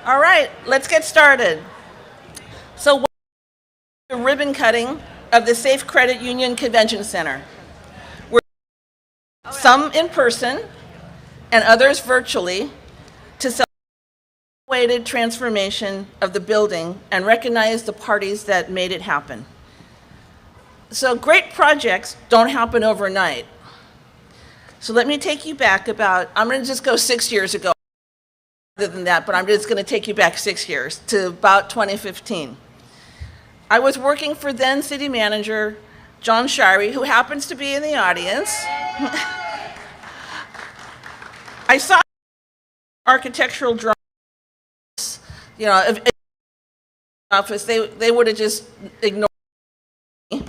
All right, let's get started. So, the ribbon cutting of the Safe Credit Union Convention Center. We're some in person and others virtually to celebrate the awaited transformation of the building and recognize the parties that made it happen. So great projects don't happen overnight. So let me take you back I'm going to just go 6 years ago, other than that, but I'm just going to take you back 6 years to about 2015. I was working for then city manager John Shirey, who happens to be in the audience. I saw architectural drawings, of office. They would have just ignored me.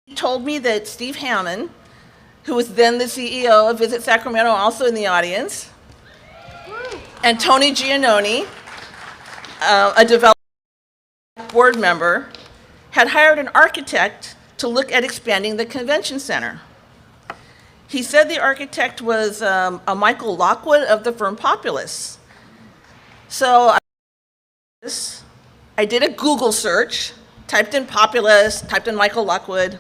He told me that Steve Hammond, who was then the CEO of Visit Sacramento, also in the audience, and Tony Giannone, a developer board member, had hired an architect to look at expanding the convention center. He said the architect was a Michael Lockwood of the firm Populous. So I did a Google search, typed in Populous, typed in Michael Lockwood,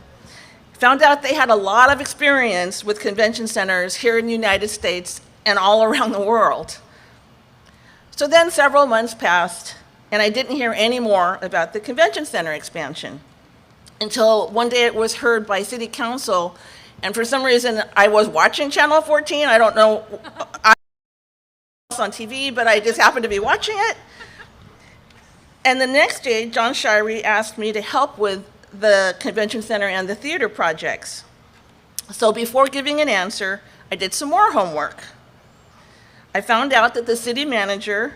found out they had a lot of experience with convention centers here in the United States and all around the world. So then several months passed, and I didn't hear any more about the convention center expansion until one day it was heard by City Council, and for some reason I was watching Channel 14. I don't know, I was on TV, but I just happened to be watching it. And the next day, John Shirey asked me to help with the convention center and the theater projects. So before giving an answer, I did some more homework. I found out that the city manager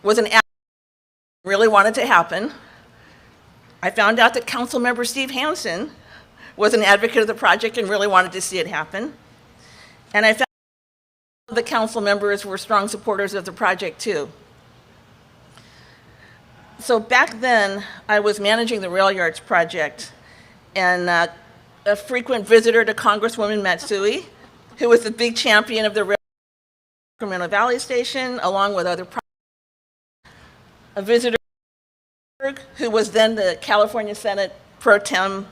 was an advocate, really wanted to happen. I found out that Councilmember Steve Hansen was an advocate of the project and really wanted to see it happen. And I found out the council members were strong supporters of the project too. So back then, I was managing the Rail Yards project and a frequent visitor to Congresswoman Matsui, who was the big champion of the rail Sacramento Valley Station, along with other projects. A visitor who was then the California Senate President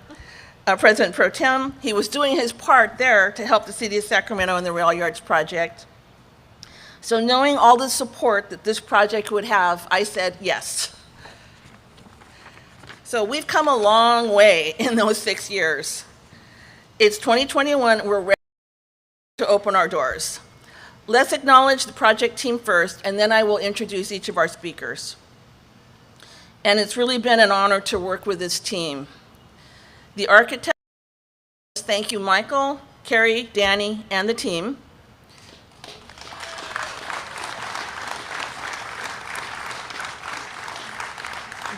Pro Tem. He was doing his part there to help the city of Sacramento in the Rail Yards project. So knowing all the support that this project would have, I said yes. So we've come a long way in those 6 years. It's 2021, we're ready to open our doors. Let's acknowledge the project team first, and then I will introduce each of our speakers. And it's really been an honor to work with this team. The architect, thank you, Michael, Carrie, Danny, and the team.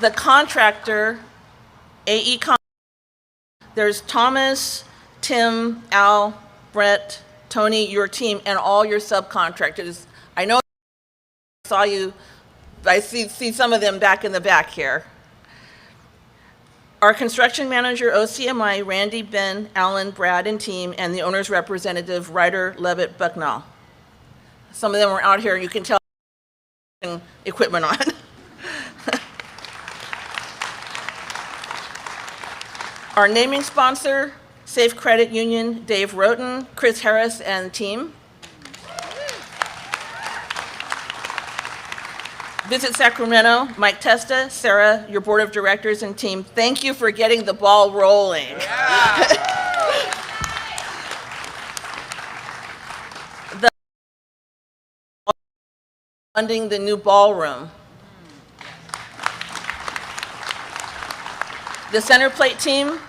The contractor, AE Contractor, there's Thomas, Tim, Al, Brett, Tony, your team, and all your subcontractors. I know I saw you, I see some of them back in the back here. Our construction manager, OCMI, Randy, Ben, Alan, Brad, and team, and the owner's representative, Ryder, Levitt, Bucknall. Some of them were out here, you can tell equipment on. Our naming sponsor, Safe Credit Union, Dave Roten, Chris Harris, and team. Visit Sacramento, Mike Testa, Sarah, your board of directors and team. Thank you for getting the ball rolling. Yeah. Funding the new ballroom. The center plate team,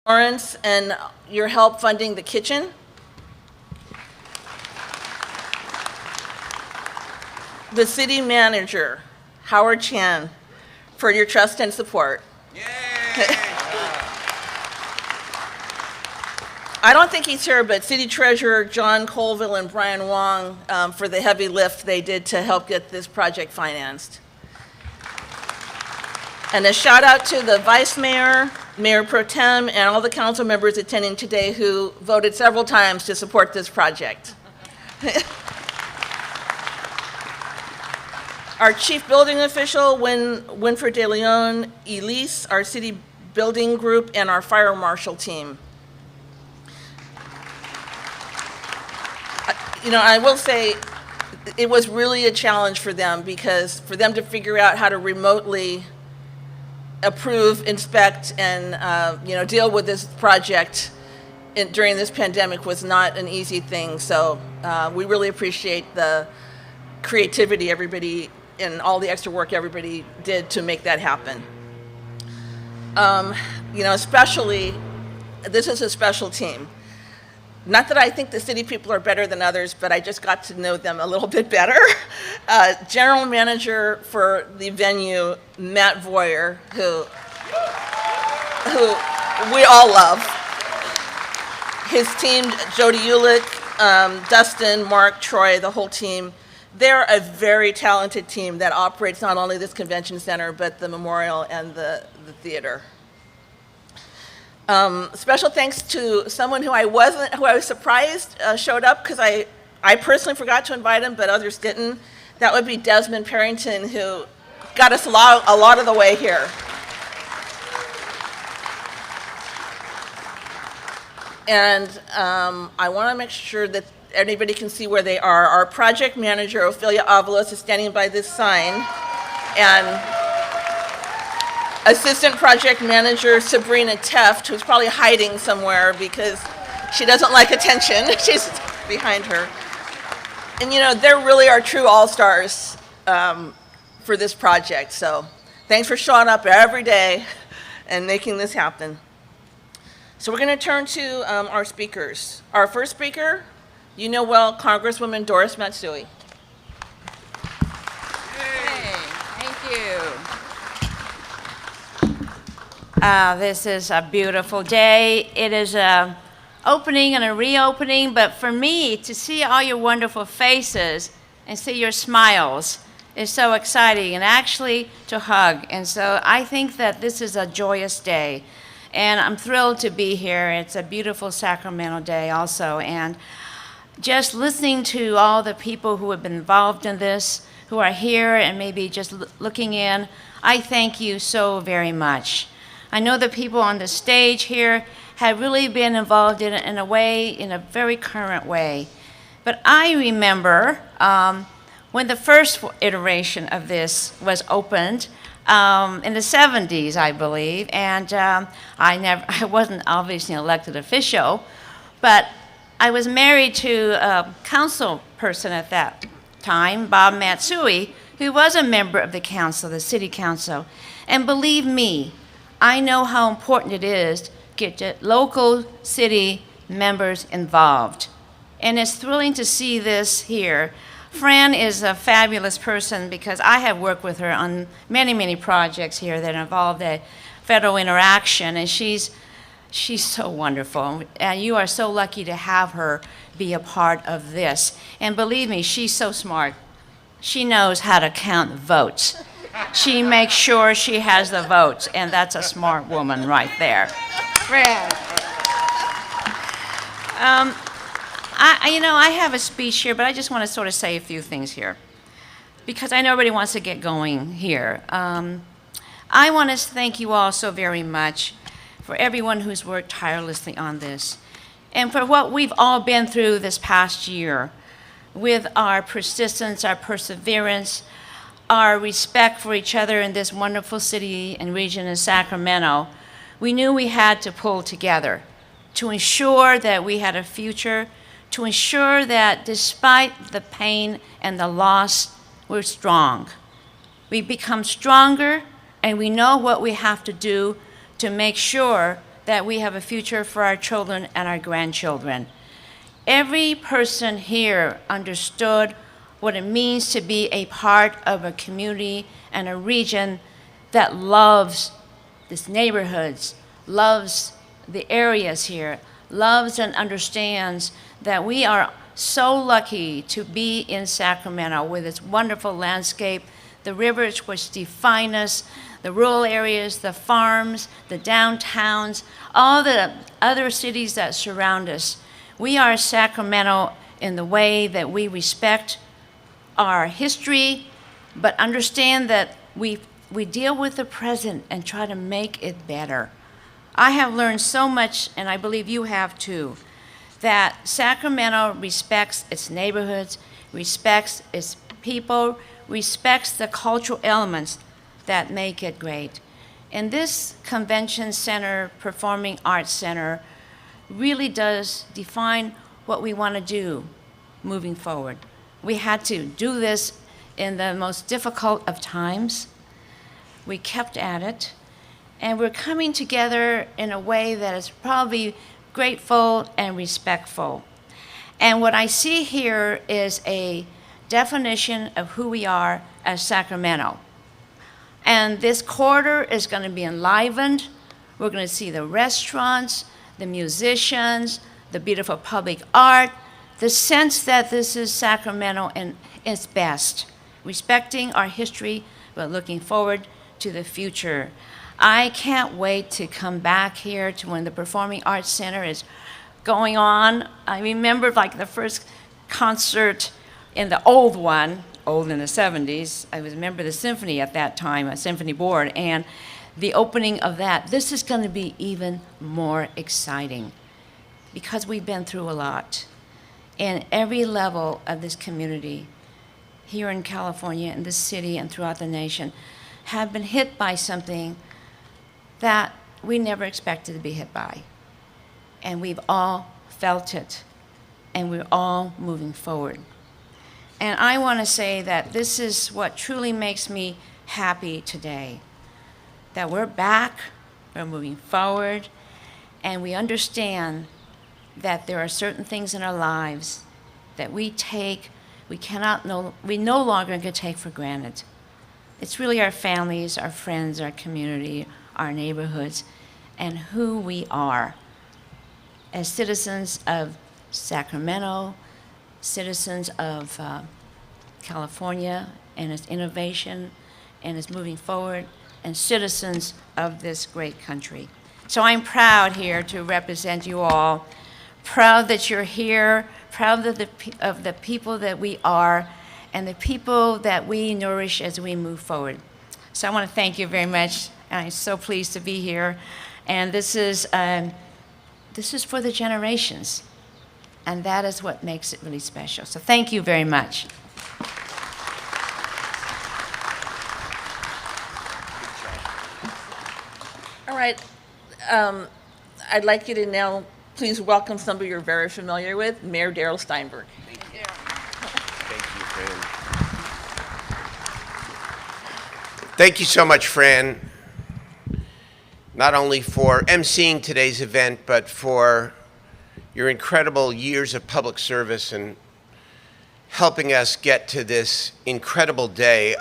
Lawrence, and your help funding the kitchen. The city manager, Howard Chan, for your trust and support. Yay! I don't think he's here, but City Treasurer John Colville and Brian Wong for the heavy lift they did to help get this project financed. And a shout out to the Vice Mayor, Mayor Pro Tem, and all the council members attending today who voted several times to support this project. Our chief building official, Winfred De Leon, Elise, our city building group, and our fire marshal team. I will say it was really a challenge for them, because for them to figure out how to remotely approve, inspect, and deal with this project during this pandemic was not an easy thing. So we really appreciate the creativity everybody and all the extra work everybody did to make that happen. Especially, this is a special team. Not that I think the city people are better than others, but I just got to know them a little bit better. General manager for the venue, Matt Voyer, who we all love. His team, Jody Ulick, Dustin, Mark, Troy, the whole team. They're a very talented team that operates not only this convention center, but the memorial and the theater. Special thanks to someone who I was surprised showed up, because I personally forgot to invite him, but others didn't. That would be Desmond Parrington, who got us a lot of the way here. And I want to make sure that anybody can see where they are. Our project manager, Ophelia Avalos, is standing by this sign. And assistant project manager, Sabrina Teft, who's probably hiding somewhere because she doesn't like attention. She's behind her. And there really are true all-stars for this project. So thanks for showing up every day and making this happen. So we're going to turn to our speakers. Our first speaker, Congresswoman Doris Matsui. Hey, thank you. This is a beautiful day. It is a opening and a reopening, but for me, to see all your wonderful faces and see your smiles is so exciting, and actually to hug. And so I think that this is a joyous day, and I'm thrilled to be here. It's a beautiful Sacramento day also, and just listening to all the people who have been involved in this, who are here and maybe just looking in, I thank you so very much. I know the people on the stage here have really been involved in it in a very current way. But I remember when the first iteration of this was opened in the 70s, I believe, and I wasn't obviously an elected official, but I was married to a council person at that time, Bob Matsui, who was a member of the council, the city council. And believe me, I know how important it is to get the local city members involved. And it's thrilling to see this here. Fran is a fabulous person, because I have worked with her on many, many projects here that involved a federal interaction, and she's so wonderful, and you are so lucky to have her be a part of this. And believe me, she's so smart. She knows how to count votes. She makes sure she has the votes, and that's a smart woman right there. Fran. I have a speech here, but I just want to sort of say a few things here, because I know everybody wants to get going here. I want to thank you all so very much for everyone who's worked tirelessly on this, and for what we've all been through this past year with our persistence, our perseverance, our respect for each other in this wonderful city and region of Sacramento. We knew we had to pull together to ensure that we had a future, to ensure that despite the pain and the loss, we're strong. We become stronger, and we know what we have to do to make sure that we have a future for our children and our grandchildren. Every person here understood what it means to be a part of a community and a region that loves these neighborhoods, loves the areas here, loves and understands that we are so lucky to be in Sacramento with its wonderful landscape, the rivers which define us, the rural areas, the farms, the downtowns, all the other cities that surround us. We are Sacramento in the way that we respect our history, but understand that we deal with the present and try to make it better. I have learned so much, and I believe you have too, that Sacramento respects its neighborhoods, respects its people, respects the cultural elements that make it great. And this convention center, performing arts center, really does define what we want to do moving forward. We had to do this in the most difficult of times. We kept at it, and we're coming together in a way that is probably grateful and respectful. And what I see here is a definition of who we are as Sacramento. And this quarter is going to be enlivened. We're going to see the restaurants, the musicians, the beautiful public art, the sense that this is Sacramento in its best, respecting our history, but looking forward to the future. I can't wait to come back here to when the Performing Arts Center is going on. I remember like the first concert in the old one, old in the 70s. I remember the symphony at that time, a symphony board, and the opening of that. This is going to be even more exciting because we've been through a lot. And every level of this community here in California, in this city, and throughout the nation have been hit by something that we never expected to be hit by. And we've all felt it, and we're all moving forward. And I want to say that this is what truly makes me happy today, that we're back, we're moving forward, and we understand that there are certain things in our lives that we no longer can take for granted. It's really our families, our friends, our community, our neighborhoods, and who we are as citizens of Sacramento, citizens of California and its innovation and its moving forward, and citizens of this great country. So I'm proud here to represent you all, proud that you're here, proud of the people that we are, and the people that we nourish as we move forward. So I want to thank you very much. I'm so pleased to be here. And this is for the generations. And that is what makes it really special. So thank you very much. All right. I'd like you to now please welcome somebody you're very familiar with, Mayor Darrell Steinberg. Thank you, Fran. Thank you so much, Fran, not only for emceeing today's event, but for your incredible years of public service and helping us get to this incredible day.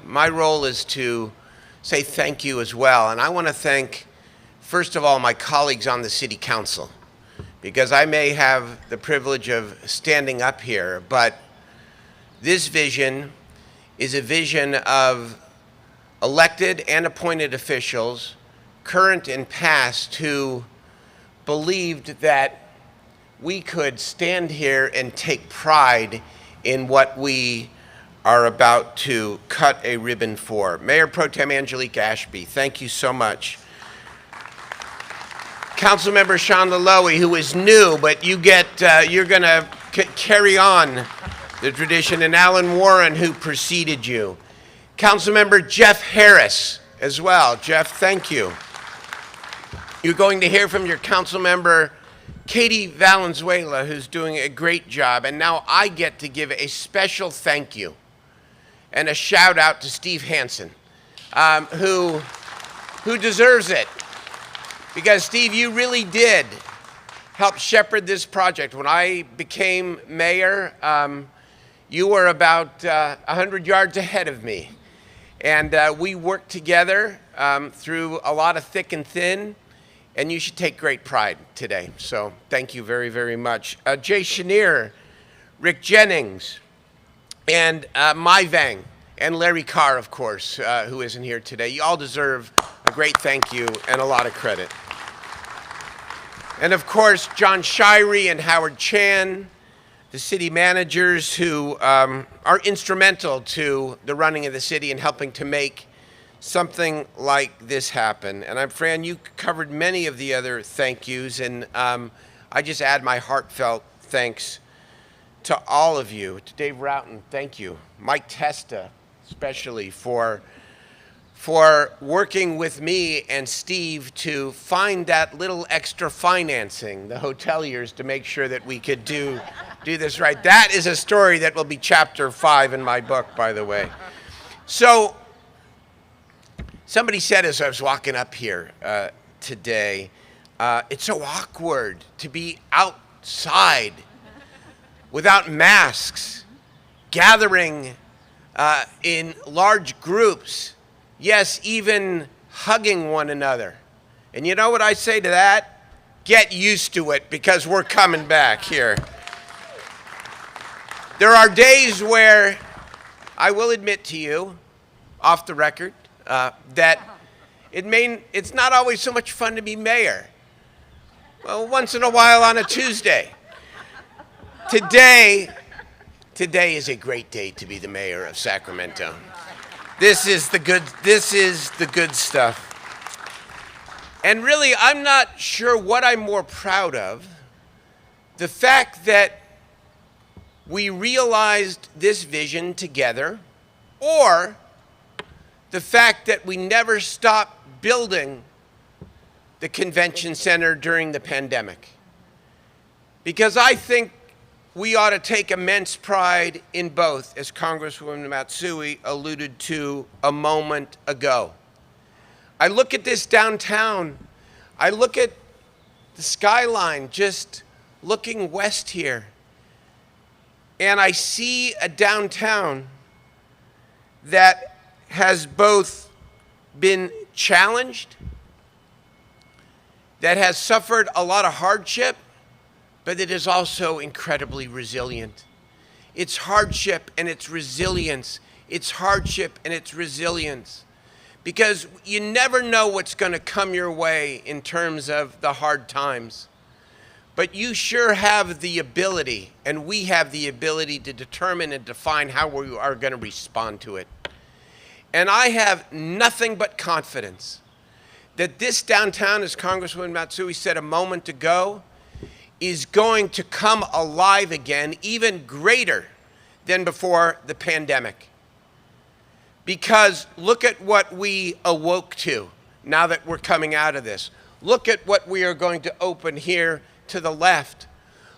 My role is to say thank you as well. And I want to thank, first of all, my colleagues on the City Council, because I may have the privilege of standing up here, but this vision is a vision of elected and appointed officials, current and past, who believed that we could stand here and take pride in what we are about to cut a ribbon for. Mayor Pro Tem Angelique Ashby, thank you so much. Councilmember Shonda Lowy, who is new, but you're gonna carry on the tradition, and Alan Warren, who preceded you. Councilmember Jeff Harris as well. Jeff, thank you. You're going to hear from your Councilmember Katie Valenzuela, who's doing a great job. And now I get to give a special thank you and a shout out to Steve Hansen, who deserves it. Because Steve, you really did help shepherd this project. When I became mayor, you were about 100 yards ahead of me. And we worked together through a lot of thick and thin, and you should take great pride today. So thank you very, very much. Jay Chenier, Rick Jennings, and Mai Vang, and Larry Carr, of course, who isn't here today. You all deserve a great thank you and a lot of credit. And of course, John Shirey and Howard Chan, the city managers who are instrumental to the running of the city and helping to make something like this happen. And Fran, you covered many of the other thank yous, and I just add my heartfelt thanks to all of you. To Dave Roughton, thank you. Mike Testa, especially, for working with me and Steve to find that little extra financing, the hoteliers, to make sure that we could do this right. That is a story that will be chapter 5 in my book, by the way. So, somebody said as I was walking up here today, it's so awkward to be outside without masks, gathering in large groups, yes, even hugging one another. And you know what I say to that? Get used to it, because we're coming back here. There are days where I will admit to you, off the record, that it's not always so much fun to be mayor. Well, once in a while on a Tuesday. Today is a great day to be the mayor of Sacramento. This is the good stuff. And really, I'm not sure what I'm more proud of. The fact that we realized this vision together, or the fact that we never stopped building the convention center during the pandemic. Because I think we ought to take immense pride in both, as Congresswoman Matsui alluded to a moment ago. I look at this downtown, I look at the skyline just looking west here, and I see a downtown that has both been challenged, that has suffered a lot of hardship, but it is also incredibly resilient. It's hardship and it's resilience. It's hardship and it's resilience. Because you never know what's going to come your way in terms of the hard times. But you sure have the ability, and we have the ability, to determine and define how we are going to respond to it. And I have nothing but confidence that this downtown, as Congresswoman Matsui said a moment ago, is going to come alive again, even greater than before the pandemic. Because look at what we awoke to now that we're coming out of this. Look at what we are going to open here to the left.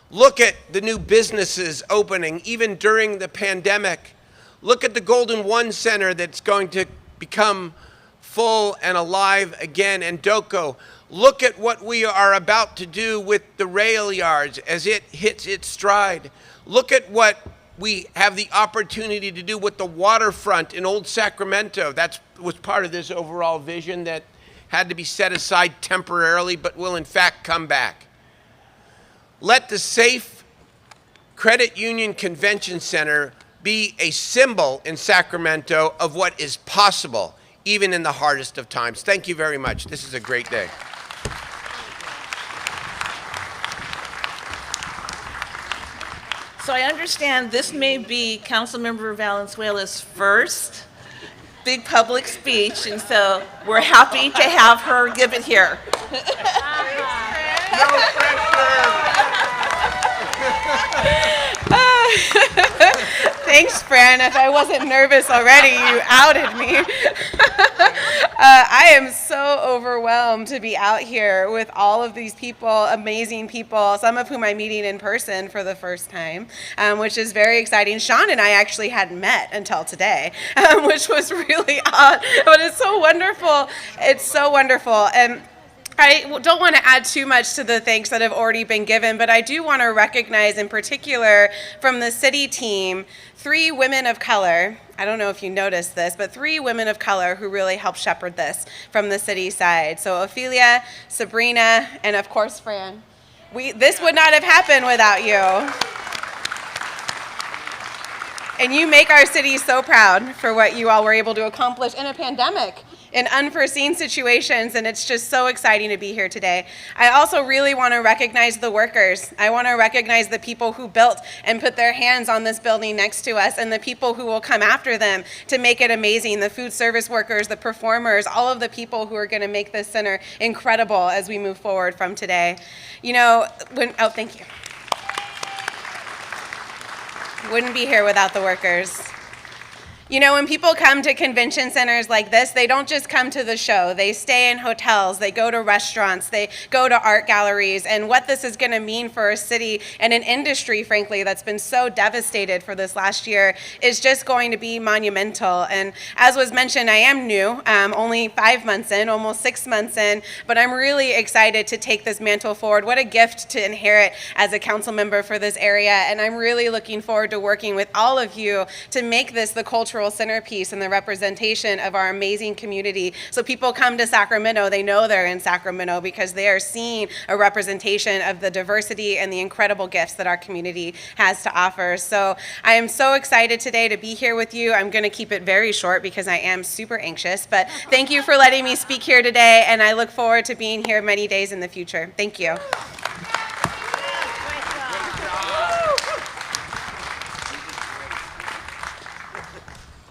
Look at the new businesses opening even during the pandemic. Look at the Golden One Center that's going to become full and alive again, and DOCO. Look at what we are about to do with the rail yards as it hits its stride. Look at what we have the opportunity to do with the waterfront in Old Sacramento. That was part of this overall vision that had to be set aside temporarily, but will in fact come back. Let the Safe Credit Union Convention Center be a symbol in Sacramento of what is possible, even in the hardest of times. Thank you very much. This is a great day. So I understand this may be Councilmember Valenzuela's first big public speech, and so we're happy to have her give it here. No pressure. Thanks, Fran. If I wasn't nervous already, you outed me. I am so overwhelmed to be out here with all of these people, amazing people, some of whom I'm meeting in person for the first time, which is very exciting. Sean and I actually hadn't met until today, which was really odd, but it's so wonderful. It's so wonderful. And I don't want to add too much to the thanks that have already been given, but I do want to recognize in particular from the city team, 3 women of color. I don't know if you noticed this, but 3 women of color who really helped shepherd this from the city side. So Ophelia, Sabrina, and of course Fran. This would not have happened without you. And you make our city so proud for what you all were able to accomplish in a pandemic. in unforeseen situations, and it's just so exciting to be here today. I also really want to recognize the workers. I want to recognize the people who built and put their hands on this building next to us, and the people who will come after them to make it amazing, the food service workers, the performers, all of the people who are going to make this center incredible as we move forward from today. You know, thank you. Wouldn't be here without the workers. You know, when people come to convention centers like this, they don't just come to the show. They stay in hotels, they go to restaurants, they go to art galleries, and what this is going to mean for a city and an industry, frankly, that's been so devastated for this last year is just going to be monumental. And as was mentioned, I am new, only 5 months in, almost 6 months in, but I'm really excited to take this mantle forward. What a gift to inherit as a council member for this area, and I'm really looking forward to working with all of you to make this the cultural centerpiece and the representation of our amazing community. So people come to Sacramento, they know they're in Sacramento because they are seeing a representation of the diversity and the incredible gifts that our community has to offer. So I am so excited today to be here with you. I'm going to keep it very short because I am super anxious, but thank you for letting me speak here today, and I look forward to being here many days in the future. Thank you.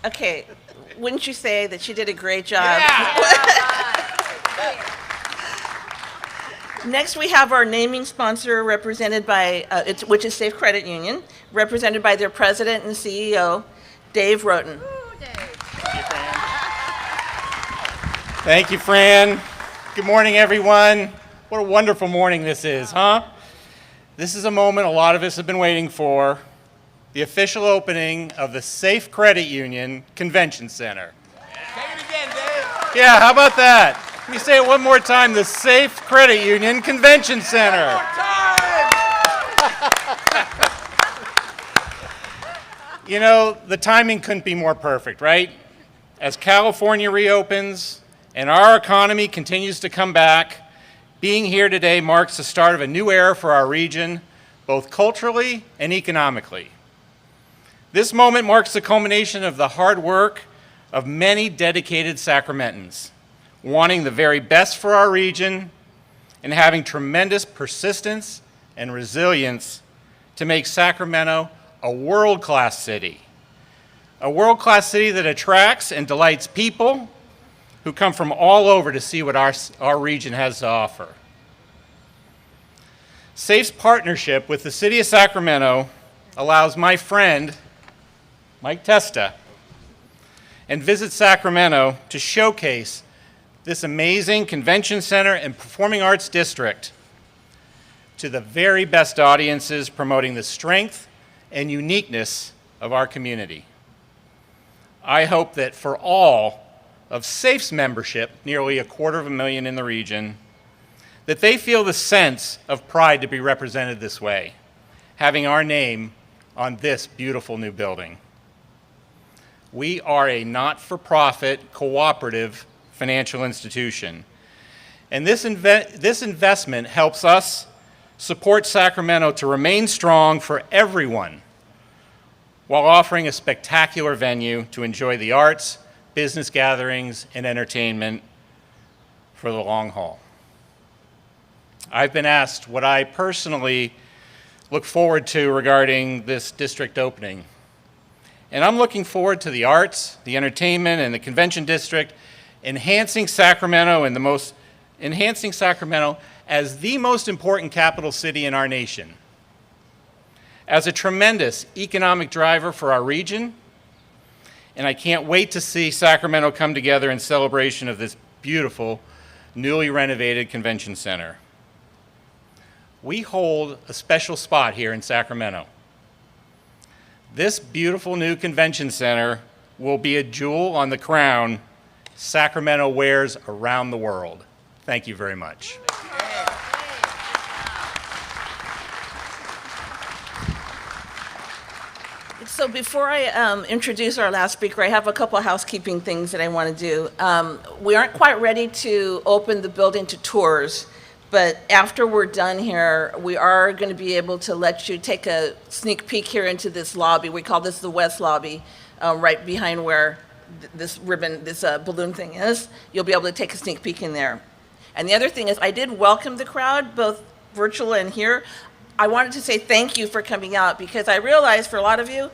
Okay, wouldn't you say that she did a great job? Next, we have our naming sponsor represented by, which is Safe Credit Union, represented by their president and CEO, Dave Roten. Thank you, Fran. Good morning, everyone. What a wonderful morning this is, huh? This is a moment a lot of us have been waiting for. The official opening of the Safe Credit Union Convention Center. Say it again, Dave. Yeah, how about that? Let me say it one more time, the Safe Credit Union Convention Center. You know, the timing couldn't be more perfect, right? As California reopens and our economy continues to come back, being here today marks the start of a new era for our region, both culturally and economically. This moment marks the culmination of the hard work of many dedicated Sacramentans, wanting the very best for our region and having tremendous persistence and resilience to make Sacramento a world-class city. A world-class city that attracts and delights people who come from all over to see what our region has to offer. SAFE's partnership with the City of Sacramento allows my friend, Mike Testa, and Visit Sacramento to showcase this amazing convention center and performing arts district to the very best audiences, promoting the strength and uniqueness of our community. I hope that for all of SAFE's membership, nearly 250,000 in the region, that they feel the sense of pride to be represented this way, having our name on this beautiful new building. We are a not-for-profit, cooperative financial institution. And this investment helps us support Sacramento to remain strong for everyone while offering a spectacular venue to enjoy the arts, business gatherings, and entertainment for the long haul. I've been asked what I personally look forward to regarding this district opening. And I'm looking forward to the arts, the entertainment, and the convention district, enhancing Sacramento as the most important capital city in our nation, as a tremendous economic driver for our region, and I can't wait to see Sacramento come together in celebration of this beautiful, newly renovated convention center. We hold a special spot here in Sacramento. This beautiful new convention center will be a jewel on the crown Sacramento wears around the world. Thank you very much. So before I introduce our last speaker, I have a couple of housekeeping things that I want to do. We aren't quite ready to open the building to tours, but after we're done here, we are going to be able to let you take a sneak peek here into this lobby. We call this the West Lobby, right behind where this ribbon, this balloon thing is, you'll be able to take a sneak peek in there. And the other thing is, I did welcome the crowd, both virtual and here. I wanted to say thank you for coming out, because I realized for a lot of you,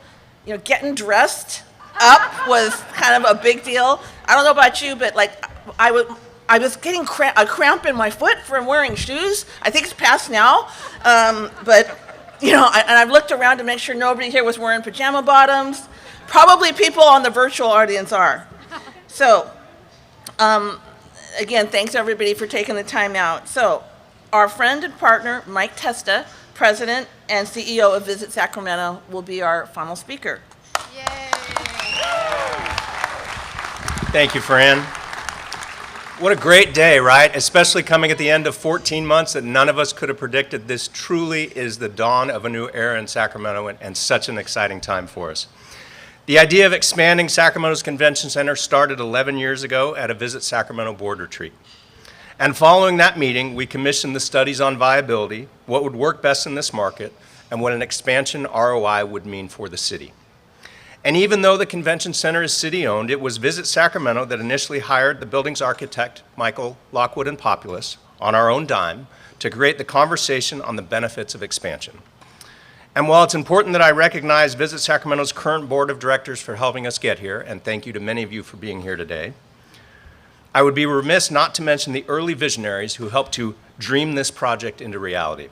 getting dressed up was kind of a big deal. I don't know about you, but like I was getting a cramp in my foot from wearing shoes. I think it's past now, but and I've looked around to make sure nobody here was wearing pajama bottoms. Probably people on the virtual audience are. So, again, thanks everybody for taking the time out. So, our friend and partner, Mike Testa, President and CEO of Visit Sacramento, will be our final speaker. Yay! Thank you, Fran. What a great day, right? Especially coming at the end of 14 months that none of us could have predicted. This truly is the dawn of a new era in Sacramento, and such an exciting time for us. The idea of expanding Sacramento's Convention Center started 11 years ago at a Visit Sacramento board retreat. And following that meeting, we commissioned the studies on viability, what would work best in this market, and what an expansion ROI would mean for the city. And even though the convention center is city-owned, it was Visit Sacramento that initially hired the building's architect, Michael Lockwood and Populous, on our own dime, to create the conversation on the benefits of expansion. And while it's important that I recognize Visit Sacramento's current board of directors for helping us get here, and thank you to many of you for being here today, I would be remiss not to mention the early visionaries who helped to dream this project into reality.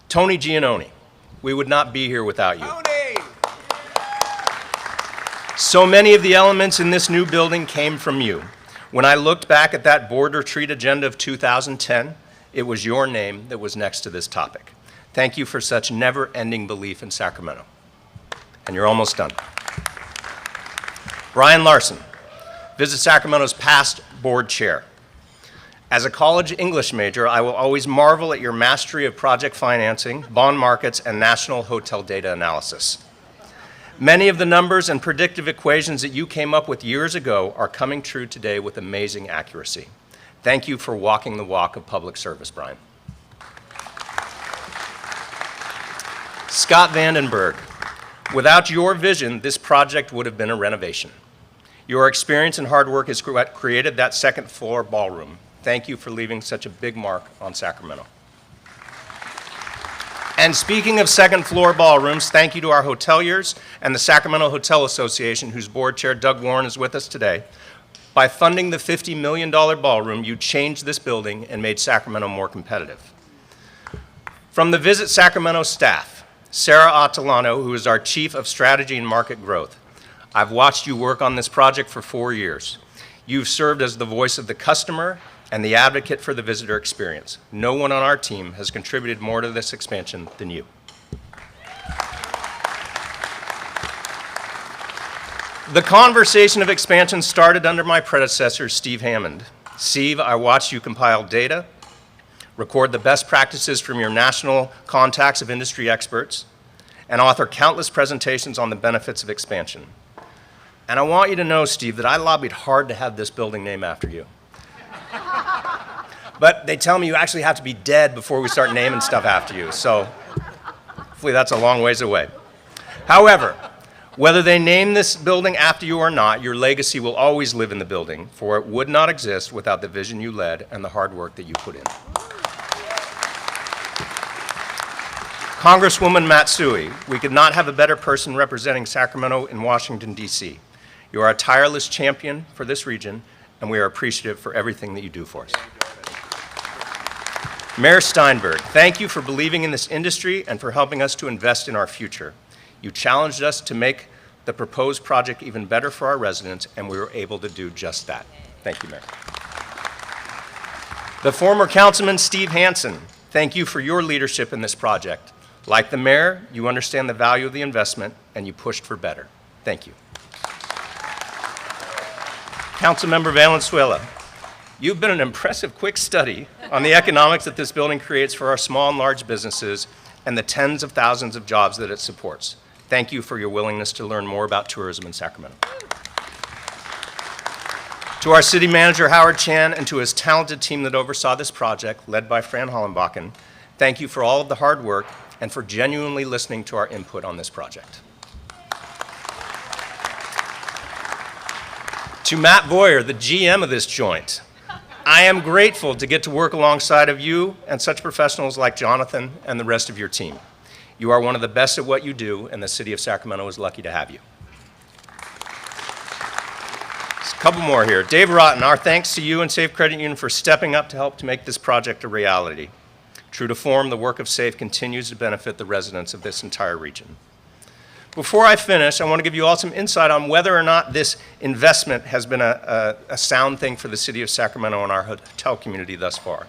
Tony Giannone, we would not be here without you. Tony! So many of the elements in this new building came from you. When I looked back at that board retreat agenda of 2010, it was your name that was next to this topic. Thank you for such never-ending belief in Sacramento. And you're almost done. Brian Larson, Visit Sacramento's past board chair. As a college English major, I will always marvel at your mastery of project financing, bond markets, and national hotel data analysis. Many of the numbers and predictive equations that you came up with years ago are coming true today with amazing accuracy. Thank you for walking the walk of public service, Brian. Scott Vandenberg, without your vision, this project would have been a renovation. Your experience and hard work has created that second floor ballroom. Thank you for leaving such a big mark on Sacramento. And speaking of second floor ballrooms, thank you to our hoteliers and the Sacramento Hotel Association, whose board chair Doug Warren is with us today. By funding the $50 million ballroom, you changed this building and made Sacramento more competitive. From the Visit Sacramento staff, Sarah Attilano, who is our Chief of Strategy and Market Growth. I've watched you work on this project for 4 years. You've served as the voice of the customer and the advocate for the visitor experience. No one on our team has contributed more to this expansion than you. The conversation of expansion started under my predecessor, Steve Hammond. Steve, I watched you compile data, record the best practices from your national contacts of industry experts, and author countless presentations on the benefits of expansion. And I want you to know, Steve, that I lobbied hard to have this building named after you. But they tell me you actually have to be dead before we start naming stuff after you, so hopefully that's a long ways away. However, whether they name this building after you or not, your legacy will always live in the building, for it would not exist without the vision you led and the hard work that you put in. Congresswoman Matsui, we could not have a better person representing Sacramento in Washington, D.C. You are a tireless champion for this region, and we are appreciative for everything that you do for us. Mayor Steinberg, thank you for believing in this industry and for helping us to invest in our future. You challenged us to make the proposed project even better for our residents, and we were able to do just that. Thank you, Mayor. The former Councilman Steve Hansen, thank you for your leadership in this project. Like the mayor, you understand the value of the investment, and you pushed for better. Thank you. Councilmember Valenzuela, you've been an impressive quick study on the economics that this building creates for our small and large businesses and the tens of thousands of jobs that it supports. Thank you for your willingness to learn more about tourism in Sacramento. To our city manager, Howard Chan, and to his talented team that oversaw this project, led by Fran Halbakken, thank you for all of the hard work and for genuinely listening to our input on this project. To Matt Boyer, the GM of this joint, I am grateful to get to work alongside of you and such professionals like Jonathan and the rest of your team. You are one of the best at what you do, and the city of Sacramento is lucky to have you. Just a couple more here. Dave Rotten, our thanks to you and Safe Credit Union for stepping up to help to make this project a reality. True to form, the work of SAFE continues to benefit the residents of this entire region. Before I finish, I want to give you all some insight on whether or not this investment has been a sound thing for the city of Sacramento and our hotel community thus far.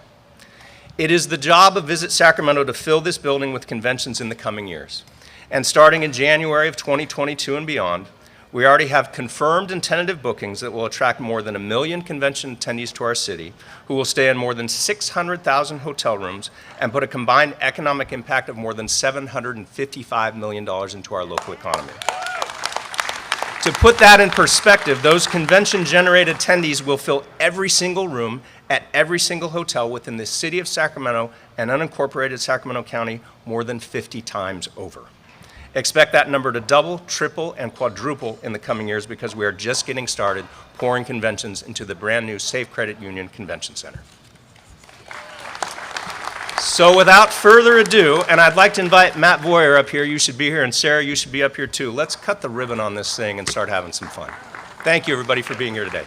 It is the job of Visit Sacramento to fill this building with conventions in the coming years. And starting in January of 2022 and beyond, we already have confirmed and tentative bookings that will attract more than 1 million convention attendees to our city, who will stay in more than 600,000 hotel rooms and put a combined economic impact of more than $755 million into our local economy. To put that in perspective, those convention-generated attendees will fill every single room at every single hotel within the city of Sacramento and unincorporated Sacramento County more than 50 times over. Expect that number to double, triple, and quadruple in the coming years because we are just getting started pouring conventions into the brand new Safe Credit Union Convention Center. So without further ado, and I'd like to invite Matt Boyer up here. You should be here, and Sarah, you should be up here too. Let's cut the ribbon on this thing and start having some fun. Thank you, everybody, for being here today.